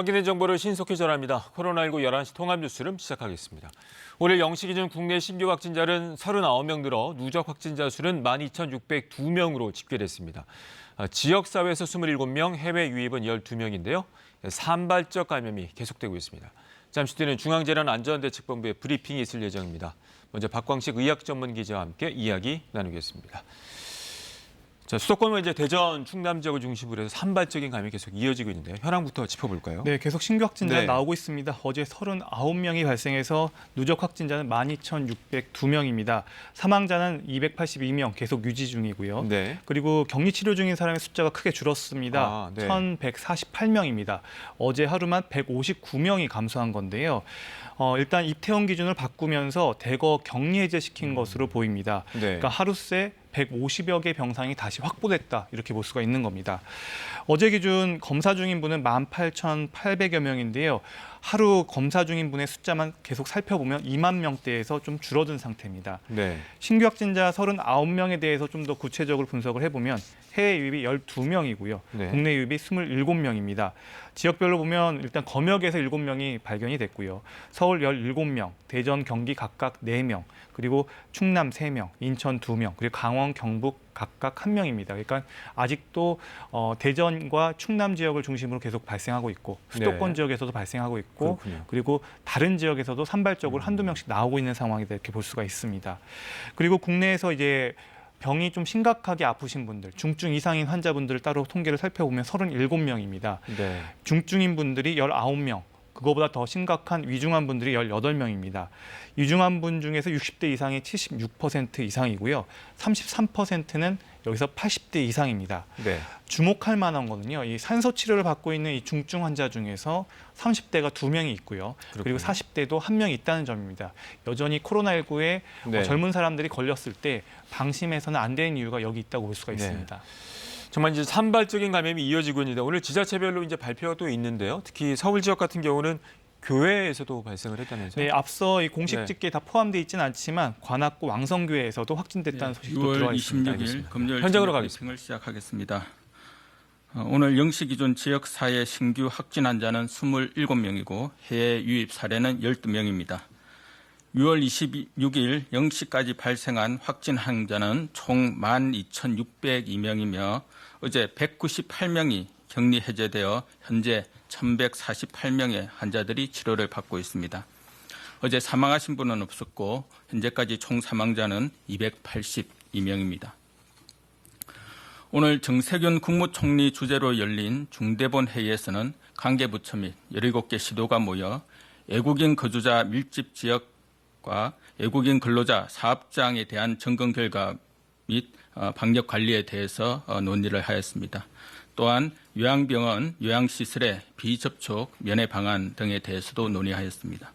확인된 정보를 신속히 전합니다. 코로나19 11시 통합뉴스룸 시작하겠습니다. 오늘 0시 기준 국내 신규 확진자는 39명 늘어 누적 확진자 수는 12,602명으로 집계됐습니다. 지역사회에서 27명, 해외 유입은 12명인데요. 산발적 감염이 계속되고 있습니다. 잠시 뒤는 중앙재난안전대책본부의 브리핑이 있을 예정입니다. 먼저 박광식 의학전문기자와 함께 이야기 나누겠습니다. 자, 수도권은 이제 대전, 충남 지역을 중심으로 해서 산발적인 감염이 계속 이어지고 있는데요. 현황부터 짚어볼까요? 네, 계속 신규 확진자가 나오고 있습니다. 어제 39명이 발생해서 누적 확진자는 12,602명입니다. 사망자는 282명 계속 유지 중이고요. 네. 그리고 격리 치료 중인 사람의 숫자가 크게 줄었습니다. 1,148명입니다. 어제 하루만 159명이 감소한 건데요. 일단 입퇴원 기준을 바꾸면서 대거 격리 해제시킨 것으로 보입니다. 네. 그러니까 하루새 150여 개 병상이 다시 확보됐다 이렇게 볼 수가 있는 겁니다. 어제 기준 검사 중인 분은 18,800여 명인데요. 하루 검사 중인 분의 숫자만 계속 살펴보면 2만 명대에서 좀 줄어든 상태입니다. 네. 신규 확진자 39명에 대해서 좀 더 구체적으로 분석을 해보면 해외 유입이 12명이고요. 네. 국내 유입이 27명입니다. 지역별로 보면 일단 검역에서 7명이 발견이 됐고요. 서울 17명, 대전, 경기 각각 4명, 그리고 충남 3명, 인천 2명, 그리고 강원, 경북 각각 1명입니다. 그러니까 아직도 대전과 충남 지역을 중심으로 계속 발생하고 있고 수도권 지역에서도 발생하고 있고 그렇군요. 그리고 다른 지역에서도 산발적으로 한두 명씩 나오고 있는 상황이다 이렇게 볼 수가 있습니다. 그리고 국내에서 이제 병이 좀 심각하게 아프신 분들, 중증 이상인 환자분들을 따로 통계를 살펴보면 37명입니다. 네. 중증인 분들이 19명, 그거보다 더 심각한 위중한 분들이 18명입니다. 위중한 분 중에서 60대 이상이 76% 이상이고요. 33%는 여기서 80대 이상입니다. 네. 주목할 만한 거는요. 이 산소 치료를 받고 있는 이 중증 환자 중에서 30대가 2명이 있고요. 그리고 40대도 1명이 있다는 점입니다. 여전히 코로나19에 네. 젊은 사람들이 걸렸을 때 방심해서는 안 되는 이유가 여기 있다고 볼 수가 있습니다. 정말 이제 산발적인 감염이 이어지고 있는데 오늘 지자체별로 이제 발표가 또 있는데요. 특히 서울 지역 같은 경우는 교회에서도 발생을 했다면서요? 네, 앞서 이 공식 네. 집계에 다 포함되어 있지는 않지만 관악구 왕성교회에서도 확진됐다는 소식도 6월 들어와 있습니다. 26일 금요일 현장으로 브리핑을 시작하겠습니다. 오늘 0시 기준 지역 사회 신규 확진 환자는 27명이고 해외 유입 사례는 12명입니다. 6월 26일 0시까지 발생한 확진 환자는 총 12,602명이며 어제 198명이 격리 해제되어 현재 1,148명의 환자들이 치료를 받고 있습니다. 어제 사망하신 분은 없었고 현재까지 총 사망자는 282명입니다. 오늘 정세균 국무총리 주재로 열린 중대본 회의에서는 관계부처 및 17개 시도가 모여 외국인 거주자 밀집 지역과 외국인 근로자 사업장에 대한 점검 결과 및 방역 관리에 대해서 논의를 하였습니다. 또한 요양병원, 요양시설의 비접촉 면회 방안 등에 대해서도 논의하였습니다.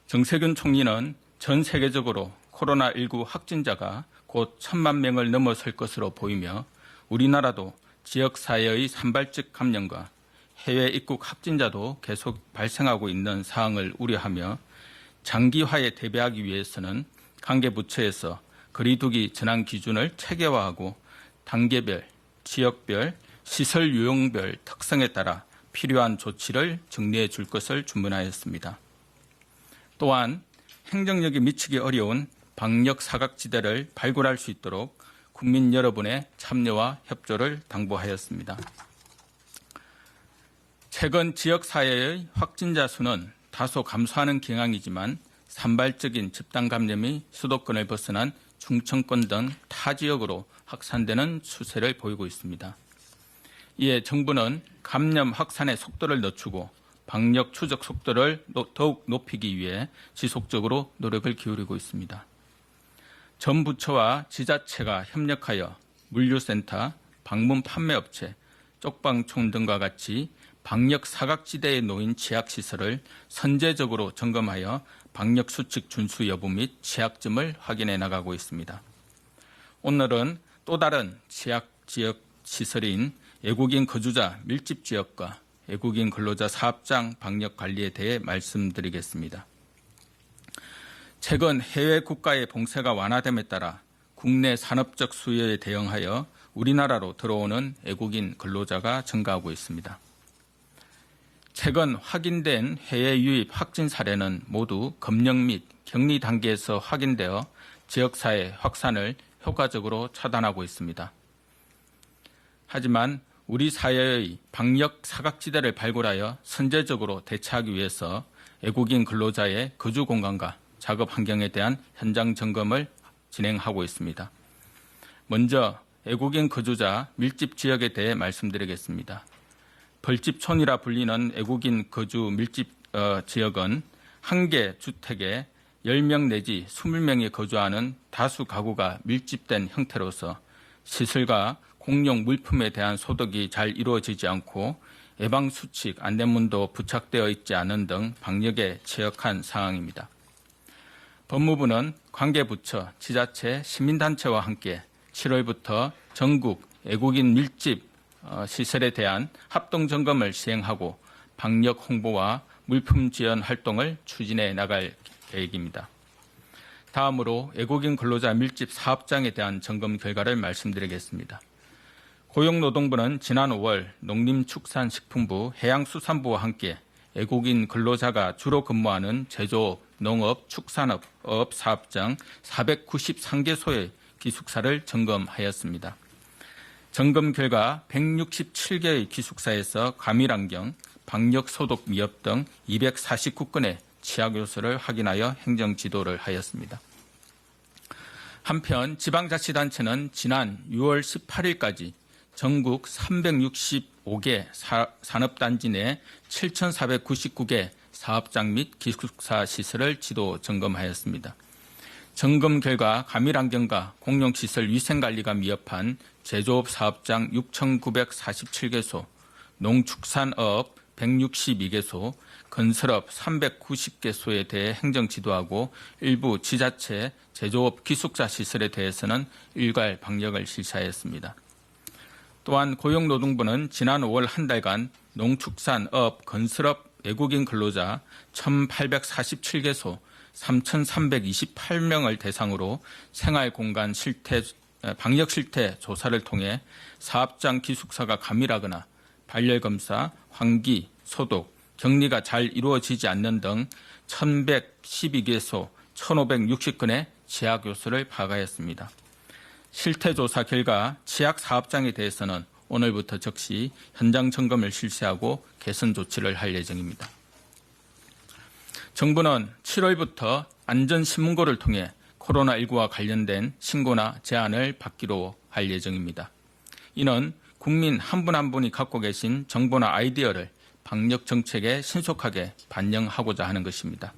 정세균 총리는 전 세계적으로 코로나19 확진자가 곧 1,000만 명을 넘어설 것으로 보이며 우리나라도 지역사회의 산발적 감염과 해외 입국 확진자도 계속 발생하고 있는 사항을 우려하며 장기화에 대비하기 위해서는 관계부처에서 거리두기 전환 기준을 체계화하고 단계별, 지역별, 시설 유형별 특성에 따라 필요한 조치를 정리해 줄 것을 주문하였습니다. 또한 행정력이 미치기 어려운 방역 사각지대를 발굴할 수 있도록 국민 여러분의 참여와 협조를 당부하였습니다. 최근 지역사회의 확진자 수는 다소 감소하는 경향이지만 산발적인 집단 감염이 수도권을 벗어난 충청권 등 타 지역으로 확산되는 추세를 보이고 있습니다. 이에 정부는 감염 확산의 속도를 늦추고 방역 추적 속도를 더욱 높이기 위해 지속적으로 노력을 기울이고 있습니다. 전 부처와 지자체가 협력하여 물류센터, 방문 판매업체, 쪽방촌 등과 같이 방역 사각지대에 놓인 취약시설을 선제적으로 점검하여 방역 수칙 준수 여부 및 취약점을 확인해 나가고 있습니다. 오늘은 또 다른 취약 지역 시설인 외국인 거주자 밀집 지역과 외국인 근로자 사업장 방역 관리에 대해 말씀드리겠습니다. 최근 해외 국가의 봉쇄가 완화됨에 따라 국내 산업적 수요에 대응하여 우리나라로 들어오는 외국인 근로자가 증가하고 있습니다. 최근 확인된 해외 유입 확진 사례는 모두 검역 및 격리 단계에서 확인되어 지역사회 확산을 효과적으로 차단하고 있습니다. 하지만 우리 사회의 방역 사각지대를 발굴하여 선제적으로 대처하기 위해서 외국인 근로자의 거주 공간과 작업 환경에 대한 현장 점검을 진행하고 있습니다. 먼저 외국인 거주자 밀집 지역에 대해 말씀드리겠습니다. 벌집촌이라 불리는 외국인 거주 밀집 지역은 한 개 주택에 10명 내지 20명이 거주하는 다수 가구가 밀집된 형태로서 시설과 공용 물품에 대한 소독이 잘 이루어지지 않고 예방수칙 안내문도 부착되어 있지 않은 등 방역에 취약한 상황입니다. 법무부는 관계부처, 지자체, 시민단체와 함께 7월부터 전국 외국인 밀집 시설에 대한 합동점검을 시행하고 방역 홍보와 물품 지원 활동을 추진해 나갈 계획입니다. 다음으로 외국인 근로자 밀집 사업장에 대한 점검 결과를 말씀드리겠습니다. 고용노동부는 지난 5월 농림축산식품부, 해양수산부와 함께 외국인 근로자가 주로 근무하는 제조업, 농업, 축산업 사업장 493개소의 기숙사를 점검하였습니다. 점검 결과 167개의 기숙사에서 과밀환경, 방역 소독 미흡 등 249건의 취약 요소를 확인하여 행정 지도를 하였습니다. 한편 지방자치단체는 지난 6월 18일까지 전국 365개 산업단지 내 7,499개 사업장 및 기숙사 시설을 지도 점검하였습니다. 점검 결과 과밀환경과 공용시설 위생관리가 미흡한 제조업 사업장 6,947개소, 농축산업 162개소, 건설업 390개소에 대해 행정지도하고 일부 지자체 제조업 기숙사 시설에 대해서는 일괄 방역을 실시하였습니다. 또한 고용노동부는 지난 5월 한 달간 농축산업, 건설업 외국인 근로자 1,847개소, 3,328명을 대상으로 생활공간 실태, 방역 실태 조사를 통해 사업장 기숙사가 과밀하거나 발열검사, 환기, 소독, 격리가 잘 이루어지지 않는 등 1,112개소, 1,560건의 취약 요소를 파악하였습니다. 실태조사 결과 취약 사업장에 대해서는 오늘부터 즉시 현장 점검을 실시하고 개선 조치를 할 예정입니다. 정부는 7월부터 안전신문고를 통해 코로나19와 관련된 신고나 제안을 받기로 할 예정입니다. 이는 국민 한 분 한 분이 갖고 계신 정보나 아이디어를 방역 정책에 신속하게 반영하고자 하는 것입니다.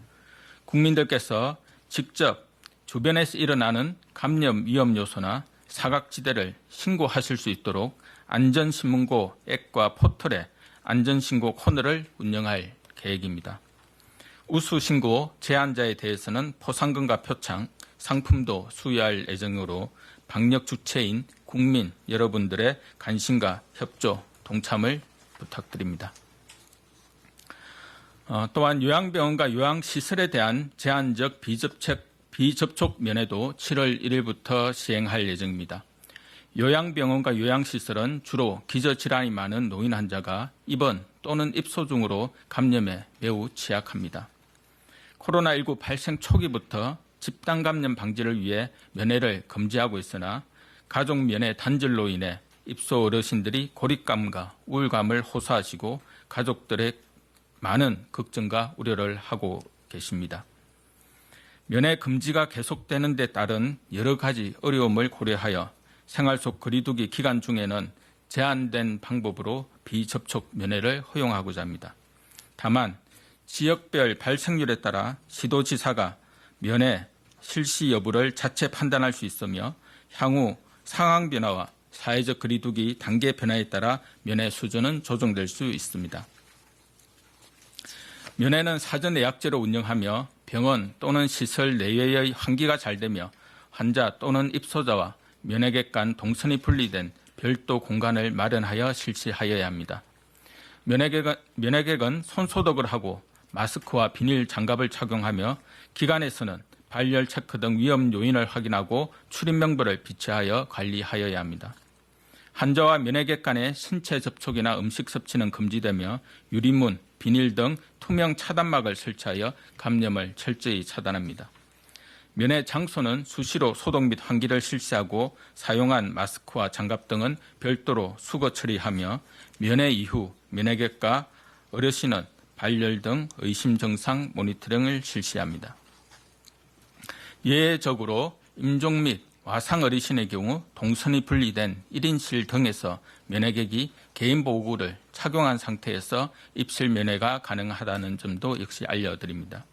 국민들께서 직접 주변에서 일어나는 감염 위험 요소나 사각지대를 신고하실 수 있도록 안전신문고 앱과 포털에 안전신고 코너를 운영할 계획입니다. 우수신고 제안자에 대해서는 포상금과 표창, 상품도 수여할 예정으로 방역 주체인 국민 여러분들의 관심과 협조, 동참을 부탁드립니다. 또한 요양병원과 요양시설에 대한 제한적 비접촉 면회도 7월 1일부터 시행할 예정입니다. 요양병원과 요양시설은 주로 기저질환이 많은 노인 환자가 입원 또는 입소 중으로 감염에 매우 취약합니다. 코로나19 발생 초기부터 집단 감염 방지를 위해 면회를 금지하고 있으나 가족 면회 단절로 인해 입소 어르신들이 고립감과 우울감을 호소하시고 가족들의 많은 걱정과 우려를 하고 계십니다. 면회 금지가 계속되는 데 따른 여러 가지 어려움을 고려하여 생활 속 거리두기 기간 중에는 제한된 방법으로 비접촉 면회를 허용하고자 합니다. 다만 지역별 발생률에 따라 시도지사가 면회 실시 여부를 자체 판단할 수 있으며 향후 상황 변화와 사회적 거리두기 단계 변화에 따라 면회 수준은 조정될 수 있습니다. 면회는 사전 예약제로 운영하며 병원 또는 시설 내외의 환기가 잘 되며 환자 또는 입소자와 면회객 간 동선이 분리된 별도 공간을 마련하여 실시하여야 합니다. 면회객은 손소독을 하고 마스크와 비닐 장갑을 착용하며 기관에서는 발열 체크 등 위험 요인을 확인하고 출입 명부를 비치하여 관리하여야 합니다. 환자와 면회객 간의 신체 접촉이나 음식 섭취는 금지되며 유리문, 비닐 등 투명 차단막을 설치하여 감염을 철저히 차단합니다. 면회 장소는 수시로 소독 및 환기를 실시하고 사용한 마스크와 장갑 등은 별도로 수거 처리하며 면회 이후 면회객과 어르신은 발열 등 의심 증상 모니터링을 실시합니다. 예외적으로 임종 및 와상 어르신의 경우 동선이 분리된 1인실 등에서 면회객이 개인 보호구를 착용한 상태에서 입실 면회가 가능하다는 점도 역시 알려드립니다.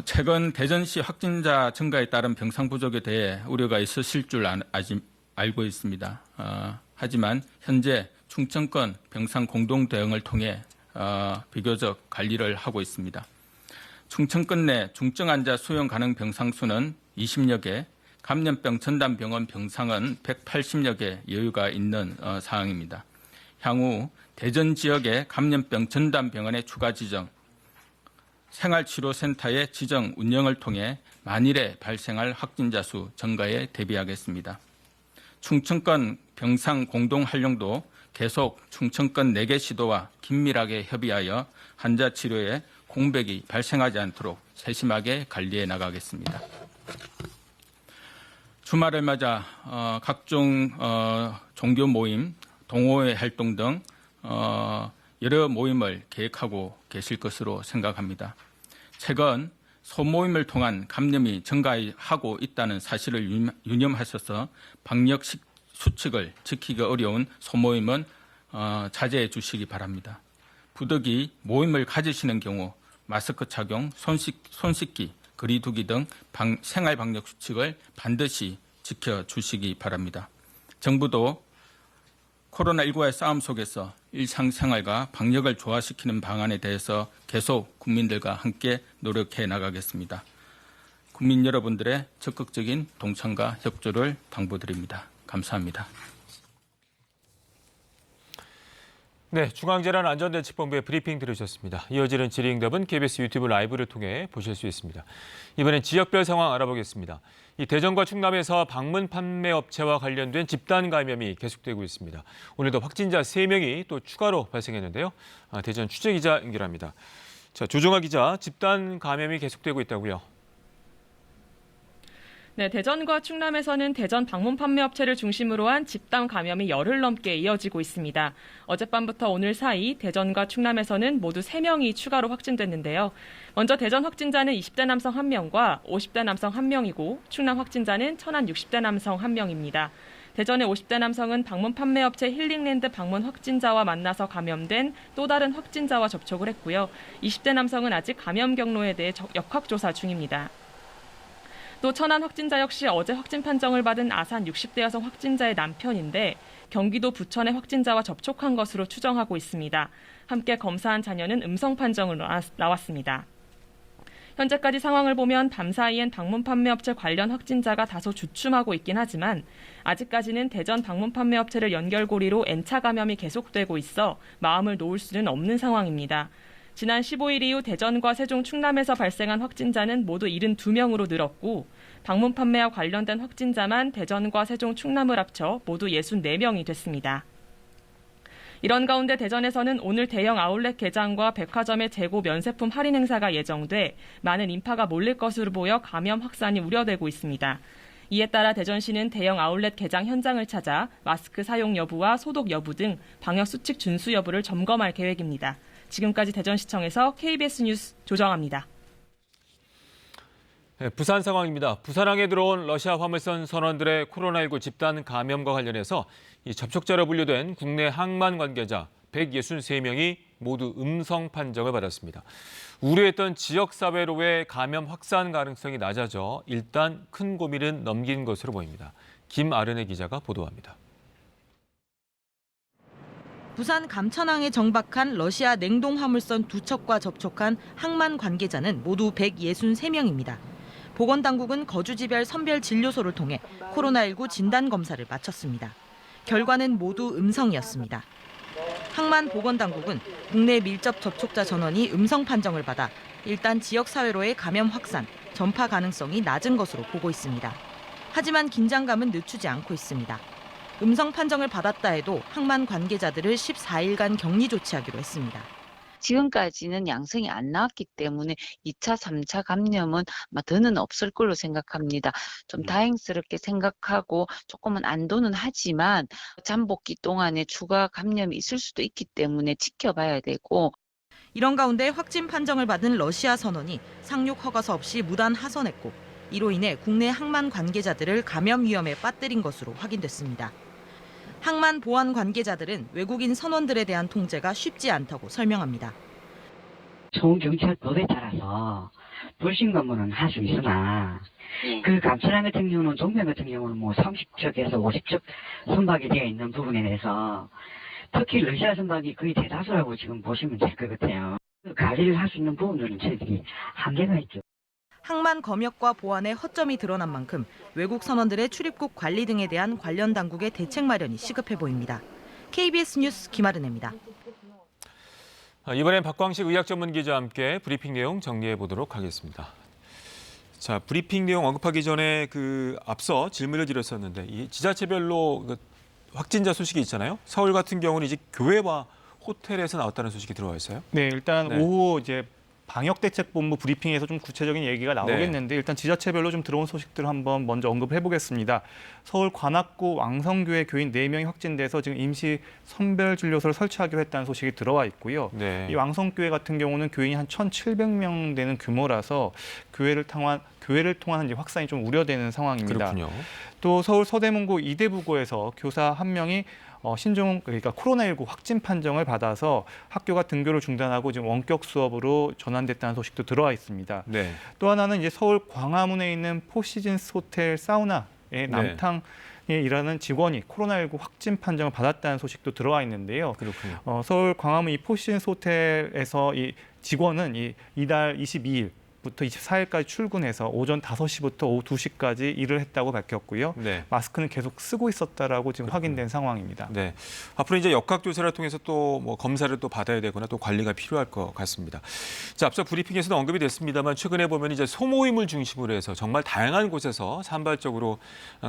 최근 대전시 확진자 증가에 따른 병상 부족에 대해 우려가 있으실 줄 알고 있습니다. 하지만 현재 충청권 병상 공동 대응을 통해 비교적 관리를 하고 있습니다. 충청권 내 중증 환자 수용 가능 병상 수는 20여 개, 감염병 전담병원 병상은 180여 개 여유가 있는 상황입니다. 향후 대전 지역의 감염병 전담병원의 추가 지정, 생활치료센터의 지정 운영을 통해 만일에 발생할 확진자 수 증가에 대비하겠습니다. 충청권 병상 공동 활용도 계속 충청권 4개 시도와 긴밀하게 협의하여 환자 치료에 공백이 발생하지 않도록 세심하게 관리해 나가겠습니다. 주말을 맞아 각종 종교 모임, 동호회 활동 등 여러 모임을 계획하고 계실 것으로 생각합니다. 최근 소모임을 통한 감염이 증가하고 있다는 사실을 유념하셔서 방역 수칙을 지키기 어려운 소모임은 자제해 주시기 바랍니다. 부득이 모임을 가지시는 경우 마스크 착용, 손 씻기, 거리두기 등 생활 방역 수칙을 반드시 지켜주시기 바랍니다. 정부도 코로나19와의 싸움 속에서 일상생활과 방역을 조화시키는 방안에 대해서 계속 국민들과 함께 노력해 나가겠습니다. 국민 여러분들의 적극적인 동참과 협조를 당부드립니다. 감사합니다. 네, 중앙재난안전대책본부의 브리핑 들으셨습니다. 이어지는 질의응답은 KBS 유튜브 라이브를 통해 보실 수 있습니다. 이번엔 지역별 상황 알아보겠습니다. 이 대전과 충남에서 방문 판매 업체와 관련된 집단 감염이 계속되고 있습니다. 오늘도 확진자 3명이 또 추가로 발생했는데요. 대전 취재기자 연결합니다. 자, 조정아 기자, 집단 감염이 계속되고 있다고요? 네, 대전과 충남에서는 대전 방문 판매 업체를 중심으로 한 집단 감염이 열흘 넘게 이어지고 있습니다. 어젯밤부터 오늘 사이 대전과 충남에서는 모두 3명이 추가로 확진됐는데요. 먼저 대전 확진자는 20대 남성 1명과 50대 남성 1명이고 충남 확진자는 천안 60대 남성 1명입니다. 대전의 50대 남성은 방문 판매업체 힐링랜드 방문 확진자와 만나서 감염된 또 다른 확진자와 접촉을 했고요. 20대 남성은 아직 감염 경로에 대해 역학조사 중입니다. 또 천안 확진자 역시 어제 확진 판정을 받은 아산 60대 여성 확진자의 남편인데 경기도 부천의 확진자와 접촉한 것으로 추정하고 있습니다. 함께 검사한 자녀는 음성 판정으로 나왔습니다. 현재까지 상황을 보면 밤사이엔 방문 판매업체 관련 확진자가 다소 주춤하고 있긴 하지만 아직까지는 대전 방문 판매업체를 연결고리로 N차 감염이 계속되고 있어 마음을 놓을 수는 없는 상황입니다. 지난 15일 이후 대전과 세종, 충남에서 발생한 확진자는 모두 72명으로 늘었고 방문 판매와 관련된 확진자만 대전과 세종, 충남을 합쳐 모두 64명이 됐습니다. 이런 가운데 대전에서는 오늘 대형 아울렛 개장과 백화점의 재고 면세품 할인 행사가 예정돼 많은 인파가 몰릴 것으로 보여 감염 확산이 우려되고 있습니다. 이에 따라 대전시는 대형 아울렛 개장 현장을 찾아 마스크 사용 여부와 소독 여부 등 방역 수칙 준수 여부를 점검할 계획입니다. 지금까지 대전시청에서 KBS 뉴스 조정아입니다. 네, 부산 상황입니다. 부산항에 들어온 러시아 화물선 선원들의 코로나19 집단 감염과 관련해서 이 접촉자로 분류된 국내 항만 관계자 163명이 모두 음성 판정을 받았습니다. 우려했던 지역사회로의 감염 확산 가능성이 낮아져 일단 큰 고민은 넘긴 것으로 보입니다. 김아른의 기자가 보도합니다. 부산 감천항에 정박한 러시아 냉동 화물선 2척과 접촉한 항만 관계자는 모두 163명입니다. 보건당국은 거주지별 선별 진료소를 통해 코로나19 진단검사를 마쳤습니다. 결과는 모두 음성이었습니다. 항만 보건당국은 국내 밀접 접촉자 전원이 음성 판정을 받아 일단 지역사회로의 감염 확산, 전파 가능성이 낮은 것으로 보고 있습니다. 하지만 긴장감은 늦추지 않고 있습니다. 음성 판정을 받았다 해도 항만 관계자들을 14일간 격리 조치하기로 했습니다. 지금까지는 양성이 안 나왔기 때문에 2차, 3차 감염은 아마 더는 없을 걸로 생각합니다. 좀 다행스럽게 생각하고 조금은 안도는 하지만 잠복기 동안에 추가 감염이 있을 수도 있기 때문에 지켜봐야 되고 이런 가운데 확진 판정을 받은 러시아 선원이 상륙 허가서 없이 무단 하선했고 이로 인해 국내 항만 관계자들을 감염 위험에 빠뜨린 것으로 확인됐습니다. 항만 보안 관계자들은 외국인 선원들에 대한 통제가 쉽지 않다고 설명합니다. 총경찰법에 따라서 불신검문은 할 수 있으나 그 감찰관 같은 경우는 종편 같은 경우는 뭐 30척에서 50척 선박이 되어 있는 부분에 대해서 특히 러시아 선박이 거의 대다수라고 지금 보시면 될 것 같아요. 관리를 할 수 있는 부분들은 저희들이 한계가 있죠. 항만 검역과 보안에 허점이 드러난 만큼 외국 선원들의 출입국 관리 등에 대한 관련 당국의 대책 마련이 시급해 보입니다. KBS 뉴스 김아른입니다. 이번엔 박광식 의학전문기자와 함께 브리핑 내용 정리해 보도록 하겠습니다. 자, 브리핑 내용 언급하기 전에 앞서 질문을 드렸었는데 이 지자체별로 확진자 소식이 있잖아요. 서울 같은 경우는 이제 교회와 호텔에서 나왔다는 소식이 들어와 있어요. 네, 일단 네. 오후 이제 방역대책본부 브리핑에서 좀 구체적인 얘기가 나오겠는데 일단 지자체별로 좀 들어온 소식들을 한번 먼저 언급해 보겠습니다. 서울 관악구 왕성교회 교인 4명이 확진돼서 지금 임시 선별진료소를 설치하기로 했다는 소식이 들어와 있고요. 네. 이 왕성교회 같은 경우는 교인이 한 1,700명 되는 규모라서 교회를 통한 이제 확산이 좀 우려되는 상황입니다. 그렇군요. 또 서울 서대문구 이대부고에서 교사 1명이 그러니까 코로나19 확진 판정을 받아서 학교가 등교를 중단하고 지금 원격 수업으로 전환됐다는 소식도 들어와 있습니다. 네. 또 하나는 이제 서울 광화문에 있는 포시즌스 호텔 사우나의 남탕에 일하는 직원이 코로나19 확진 판정을 받았다는 소식도 들어와 있는데요. 그렇군요. 서울 광화문 이 포시즌스 호텔에서 이 직원은 이달 22일 부터 24일까지 출근해서 오전 5시부터 오후 2시까지 일을 했다고 밝혔고요. 네. 마스크는 계속 쓰고 있었다라고 지금 확인된 상황입니다. 네. 앞으로 이제 역학조사를 통해서 또 뭐 검사를 또 받아야 되거나 또 관리가 필요할 것 같습니다. 자, 앞서 브리핑에서도 언급이 됐습니다만 최근에 보면 이제 소모임을 중심으로 해서 정말 다양한 곳에서 산발적으로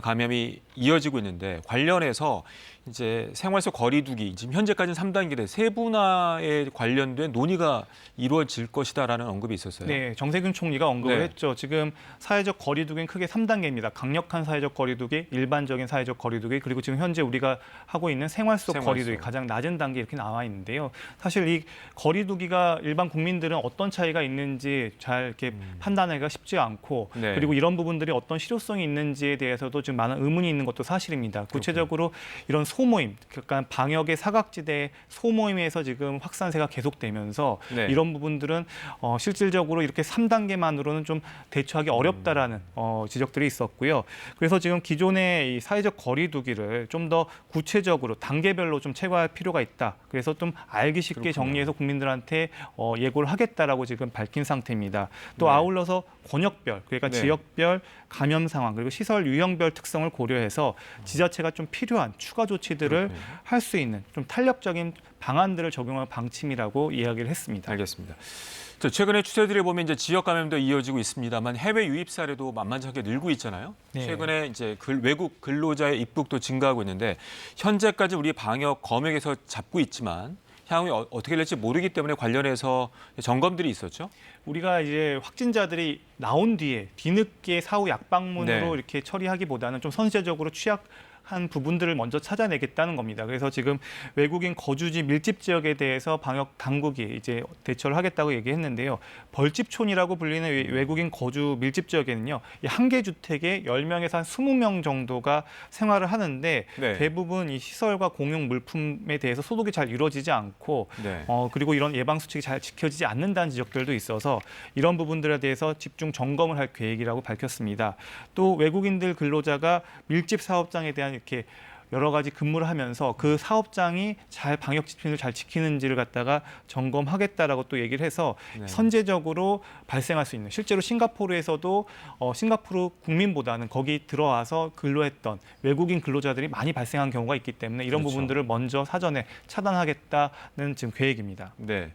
감염이 이어지고 있는데 관련해서 이제 생활 속 거리두기 지금 현재까지는 3단계인데 세분화에 관련된 논의가 이루어질 것이다라는 언급이 있었어요. 네, 정세균 총리가 언급을 네. 했죠. 지금 사회적 거리두기는 크게 3단계입니다. 강력한 사회적 거리두기, 일반적인 사회적 거리두기, 그리고 지금 현재 우리가 하고 있는 생활 속 생활 거리두기 속. 가장 낮은 단계 이렇게 나와 있는데요. 사실 이 거리두기가 일반 국민들은 어떤 차이가 있는지 잘 이렇게 판단하기가 쉽지 않고 네. 그리고 이런 부분들이 어떤 실효성이 있는지에 대해서도 지금 많은 의문이 있는 것도 사실입니다. 구체적으로 이런 소모임, 그러니까 방역의 사각지대 소모임에서 지금 확산세가 계속되면서 네. 이런 부분들은 실질적으로 이렇게 3단계만으로는 좀 대처하기 어렵다라는 지적들이 있었고요. 그래서 지금 기존의 이 사회적 거리두기를 좀 더 구체적으로 단계별로 좀 체과할 필요가 있다. 그래서 좀 알기 쉽게 그렇군요. 정리해서 국민들한테 예고를 하겠다라고 지금 밝힌 상태입니다. 또 네. 아울러서 권역별, 그러니까 네. 지역별 감염 상황 그리고 시설 유형별 특성을 고려해서 지자체가 좀 필요한 추가 조치들을 그렇군요. 할 수 있는 좀 탄력적인 방안들을 적용할 방침이라고 이야기를 했습니다. 알겠습니다. 자, 최근에 추세들을 보면 이제 지역 감염도 이어지고 있습니다만 해외 유입 사례도 만만치 않게 늘고 있잖아요. 네. 최근에 이제 외국 근로자의 입국도 증가하고 있는데 현재까지 우리 방역 검역에서 잡고 있지만 향후에 어떻게 될지 모르기 때문에 관련해서 점검들이 있었죠. 우리가 이제 확진자들이 나온 뒤에 뒤늦게 사후 약방문으로 네. 이렇게 처리하기보다는 좀 선제적으로 취약한 부분들을 먼저 찾아내겠다는 겁니다. 그래서 지금 외국인 거주지 밀집 지역에 대해서 방역 당국이 이제 대처를 하겠다고 얘기했는데요. 벌집촌이라고 불리는 외국인 거주 밀집 지역에는요, 이 한 개 주택에 10명에서 한 20명 정도가 생활을 하는데 네. 대부분 이 시설과 공용 물품에 대해서 소독이 잘 이루어지지 않고 네. 그리고 이런 예방 수칙이 잘 지켜지지 않는다는 지적들도 있어서 이런 부분들에 대해서 집중 점검을 할 계획이라고 밝혔습니다. 또 외국인들 근로자가 밀집 사업장에 대한 이렇게 여러 가지 근무를 하면서 그 사업장이 잘 방역 지침을 잘 지키는지를 갖다가 점검하겠다라고 또 얘기를 해서 네. 선제적으로 발생할 수 있는 실제로 싱가포르에서도 싱가포르 국민보다는 거기 들어와서 근로했던 외국인 근로자들이 많이 발생한 경우가 있기 때문에 이런 그렇죠. 부분들을 먼저 사전에 차단하겠다는 지금 계획입니다. 네.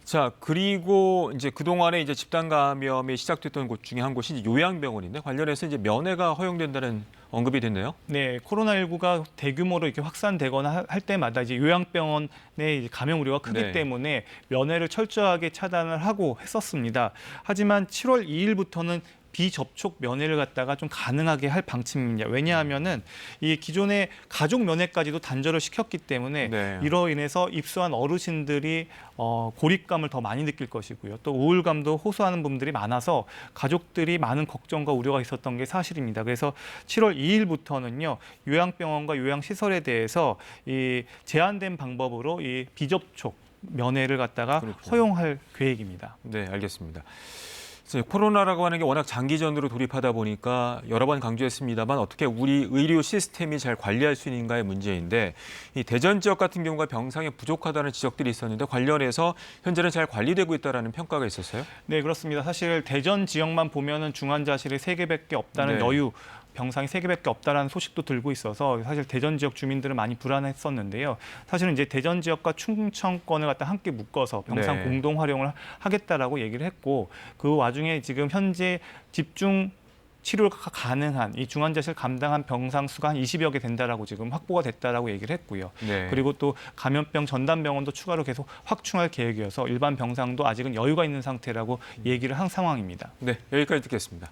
자, 그리고 이제 그동안에 이제 집단 감염이 시작됐던 곳 중에 한 곳이 이제 요양병원인데 관련해서 이제 면회가 허용된다는 언급이 됐네요. 네, 코로나19가 대규모로 이렇게 확산되거나 할 때마다 이제 요양병원에 이제 감염 우려가 크기 네. 때문에 면회를 철저하게 차단을 하고 했었습니다. 하지만 7월 2일부터는 비접촉 면회를 갖다가 좀 가능하게 할 방침입니다. 왜냐하면은 이 기존의 가족 면회까지도 단절을 시켰기 때문에 네. 이로 인해서 입소한 어르신들이 고립감을 더 많이 느낄 것이고요. 또 우울감도 호소하는 분들이 많아서 가족들이 많은 걱정과 우려가 있었던 게 사실입니다. 그래서 7월 2일부터는요 요양병원과 요양시설에 대해서 이 제한된 방법으로 이 비접촉 면회를 갖다가 그렇군요. 허용할 계획입니다. 네, 알겠습니다. 코로나라고 하는 게 워낙 장기전으로 돌입하다 보니까 여러 번 강조했습니다만 어떻게 우리 의료 시스템이 잘 관리할 수 있는가의 문제인데 이 대전 지역 같은 경우가 병상이 부족하다는 지적들이 있었는데 관련해서 현재는 잘 관리되고 있다는 평가가 있었어요? 네, 그렇습니다. 사실 대전 지역만 보면은 중환자실이 3개밖에 없다는 네. 여유, 병상이 3개밖에 없다라는 소식도 들고 있어서 사실 대전 지역 주민들은 많이 불안했었는데요. 사실은 이제 대전 지역과 충청권을 갖다 함께 묶어서 병상 네. 공동 활용을 하겠다라고 얘기를 했고 그 와중에 지금 현재 집중 치료가 가능한 이 중환자실 감당한 병상 수가 한 20여 개 된다라고 지금 확보가 됐다라고 얘기를 했고요. 네. 그리고 또 감염병 전담 병원도 추가로 계속 확충할 계획이어서 일반 병상도 아직은 여유가 있는 상태라고 얘기를 한 상황입니다. 네, 여기까지 듣겠습니다.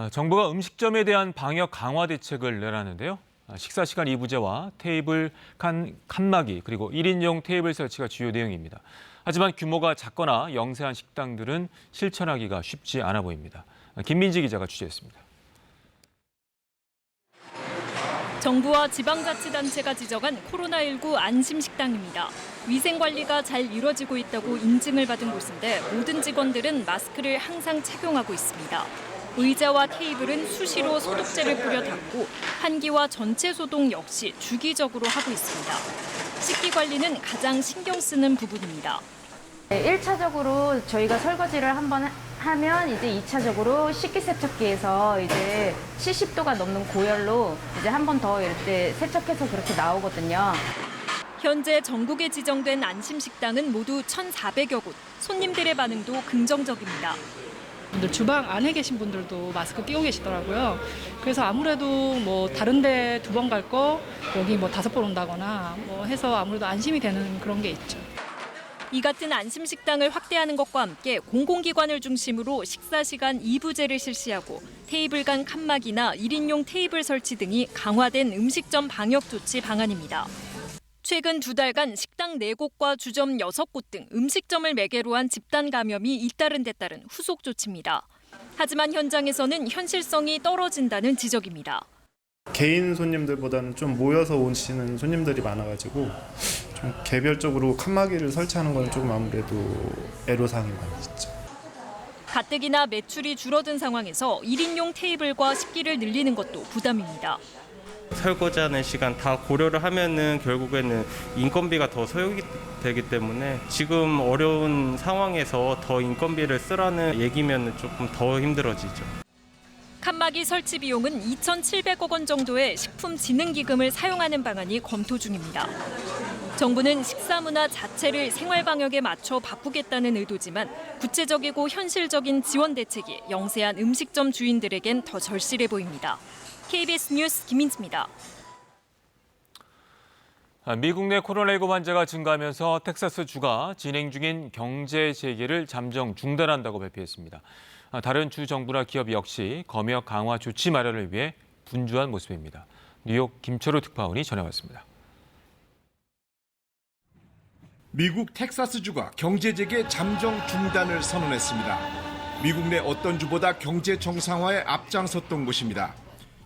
정부가 음식점에 대한 방역 강화 대책을 내놨는데요. 식사 시간 이부제와 테이블 칸막이 그리고 1인용 테이블 설치가 주요 내용입니다. 하지만 규모가 작거나 영세한 식당들은 실천하기가 쉽지 않아 보입니다. 김민지 기자가 취재했습니다. 정부와 지방자치단체가 지정한 코로나19 안심식당입니다. 위생관리가 잘 이루어지고 있다고 인증을 받은 곳인데 모든 직원들은 마스크를 항상 착용하고 있습니다. 의자와 테이블은 수시로 소독제를 뿌려 닦고 환기와 전체 소독 역시 주기적으로 하고 있습니다. 식기 관리는 가장 신경 쓰는 부분입니다. 1차적으로 저희가 설거지를 한번 하면 이제 2차적으로 식기세척기에서 이제 70도가 넘는 고열로 이제 한 번 더 이렇게 세척해서 그렇게 나오거든요. 현재 전국에 지정된 안심식당은 모두 1,400여 곳. 손님들의 반응도 긍정적입니다. 주방 안에 계신 분들도 마스크 끼고 계시더라고요. 그래서 아무래도 뭐 다른 데 2번 갈 거 여기 뭐 5번 온다거나 뭐 해서 아무래도 안심이 되는 그런 게 있죠. 이 같은 안심식당을 확대하는 것과 함께 공공기관을 중심으로 식사 시간 2부제를 실시하고 테이블 간 칸막이나 1인용 테이블 설치 등이 강화된 음식점 방역 조치 방안입니다. 최근 2달간 식당 4곳과 주점 6곳 등 음식점을 매개로 한 집단 감염이 잇따른 데 따른 후속 조치입니다. 하지만 현장에서는 현실성이 떨어진다는 지적입니다. 개인 손님들보다는 좀 모여서 오시는 손님들이 많아가지고 좀 개별적으로 칸막이를 설치하는 건 조금 아무래도 애로사항이 많이 있죠. 가뜩이나 매출이 줄어든 상황에서 1인용 테이블과 식기를 늘리는 것도 부담입니다. 설거지하는 시간 다 고려를 하면은 결국에는 인건비가 더 소요가 되기 때문에 지금 어려운 상황에서 더 인건비를 쓰라는 얘기면 조금 더 힘들어지죠. 칸막이 설치 비용은 2,700억 원 정도의 식품진흥기금을 사용하는 방안이 검토 중입니다. 정부는 식사 문화 자체를 생활 방역에 맞춰 바꾸겠다는 의도지만 구체적이고 현실적인 지원 대책이 영세한 음식점 주인들에겐 더 절실해 보입니다. KBS 뉴스 김민지입니다. 미국 내 코로나19 환자가 증가하면서 텍사스주가 진행 중인 경제 재개를 잠정 중단한다고 발표했습니다. 다른 주 정부나 기업 역시 검역 강화 조치 마련을 위해 분주한 모습입니다. 뉴욕 김철우 특파원이 전해왔습니다. 미국 텍사스주가 경제 재개 잠정 중단을 선언했습니다. 미국 내 어떤 주보다 경제 정상화에 앞장섰던 곳입니다.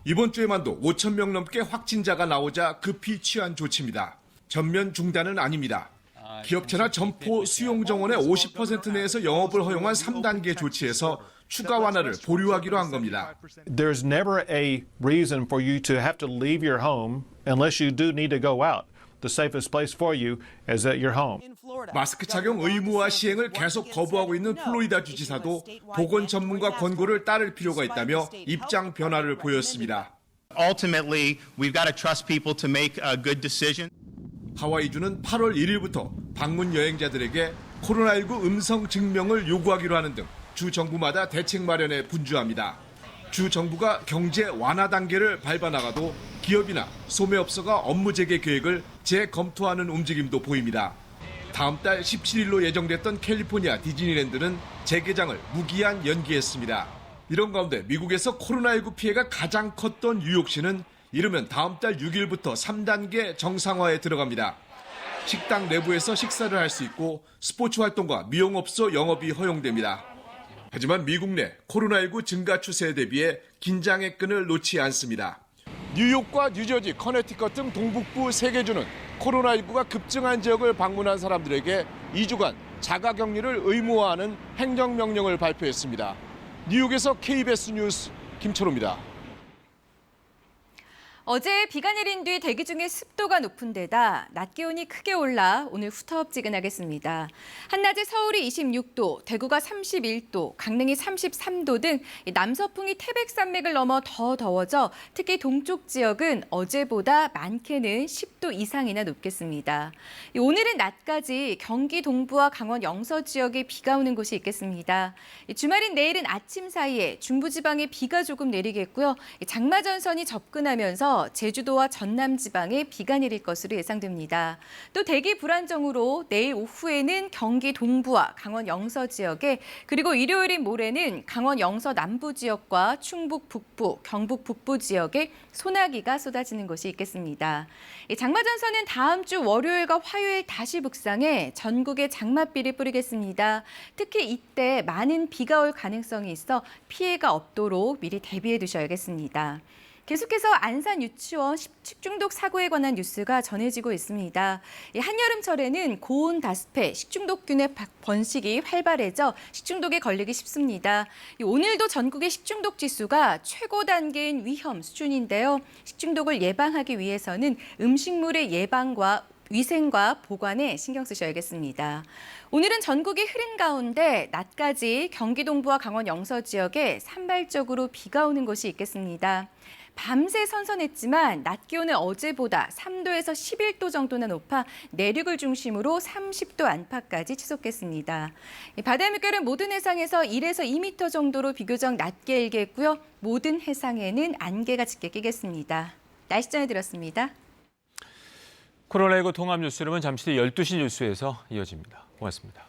이번 주에만도 5천 명 넘게 확진자가 나오자 급히 취한 조치입니다. 전면 중단은 아닙니다. 기업체나 점포 수용 정원의 50% 내에서 영업을 허용한 3단계 조치에서 추가 완화를 보류하기로 한 겁니다. There's never a reason for you to have to leave your home unless you do need to go out. The safest place for you is at your home. 마스크 착용 의무화 시행을 계속 거부하고 있는 플로리다 주지사도 보건 전문가 권고를 따를 필요가 있다며 입장 변화를 보였습니다. Ultimately, we've got to trust people to make a good decision. 하와이주는 8월 1일부터 방문 여행자들에게 코로나19 음성 증명을 요구하기로 하는 등 주 정부마다 대책 마련에 분주합니다. 주 정부가 경제 완화 단계를 밟아나가도 기업이나 소매업소가 업무 재개 계획을 재검토하는 움직임도 보입니다. 다음 달 17일로 예정됐던 캘리포니아 디즈니랜드는 재개장을 무기한 연기했습니다. 이런 가운데 미국에서 코로나19 피해가 가장 컸던 뉴욕시는 이르면 다음 달 6일부터 3단계 정상화에 들어갑니다. 식당 내부에서 식사를 할 수 있고 스포츠 활동과 미용업소 영업이 허용됩니다. 하지만 미국 내 코로나19 증가 추세에 대비해 긴장의 끈을 놓지 않습니다. 뉴욕과 뉴저지, 커네티컷 등 동북부 3개 주는 코로나19가 급증한 지역을 방문한 사람들에게 2주간 자가격리를 의무화하는 행정명령을 발표했습니다. 뉴욕에서 KBS 뉴스 김철호입니다. 어제 비가 내린 뒤 대기 중에 습도가 높은 데다 낮 기온이 크게 올라 오늘 후텁지근하겠습니다. 한낮에 서울이 26도, 대구가 31도, 강릉이 33도 등 남서풍이 태백산맥을 넘어 더 더워져 특히 동쪽 지역은 어제보다 많게는 10도 이상이나 높겠습니다. 오늘은 낮까지 경기 동부와 강원 영서 지역에 비가 오는 곳이 있겠습니다. 주말인 내일은 아침 사이에 중부지방에 비가 조금 내리겠고요. 장마전선이 접근하면서 제주도와 전남 지방에 비가 내릴 것으로 예상됩니다. 또 대기 불안정으로 내일 오후에는 경기 동부와 강원 영서 지역에 그리고 일요일인 모레는 강원 영서 남부 지역과 충북 북부, 경북 북부 지역에 소나기가 쏟아지는 곳이 있겠습니다. 장마전선은 다음 주 월요일과 화요일 다시 북상해 전국에 장맛비를 뿌리겠습니다. 특히 이때 많은 비가 올 가능성이 있어 피해가 없도록 미리 대비해 두셔야겠습니다. 계속해서 안산 유치원 식중독 사고에 관한 뉴스가 전해지고 있습니다. 한여름철에는 고온 다습해 식중독균의 번식이 활발해져 식중독에 걸리기 쉽습니다. 오늘도 전국의 식중독 지수가 최고 단계인 위험 수준인데요. 식중독을 예방하기 위해서는 음식물의 예방과 위생과 보관에 신경 쓰셔야겠습니다. 오늘은 전국이 흐린 가운데 낮까지 경기 동부와 강원 영서 지역에 산발적으로 비가 오는 곳이 있겠습니다. 밤새 선선했지만 낮 기온은 어제보다 3도에서 11도 정도나 높아 내륙을 중심으로 30도 안팎까지 치솟겠습니다. 바다 물결은 모든 해상에서 1에서 2m 정도로 비교적 낮게 일겠고요. 모든 해상에는 안개가 짙게 끼겠습니다. 날씨 전해드렸습니다. 코로나19 통합 뉴스룸은 잠시 뒤 12시 뉴스에서 이어집니다. 고맙습니다.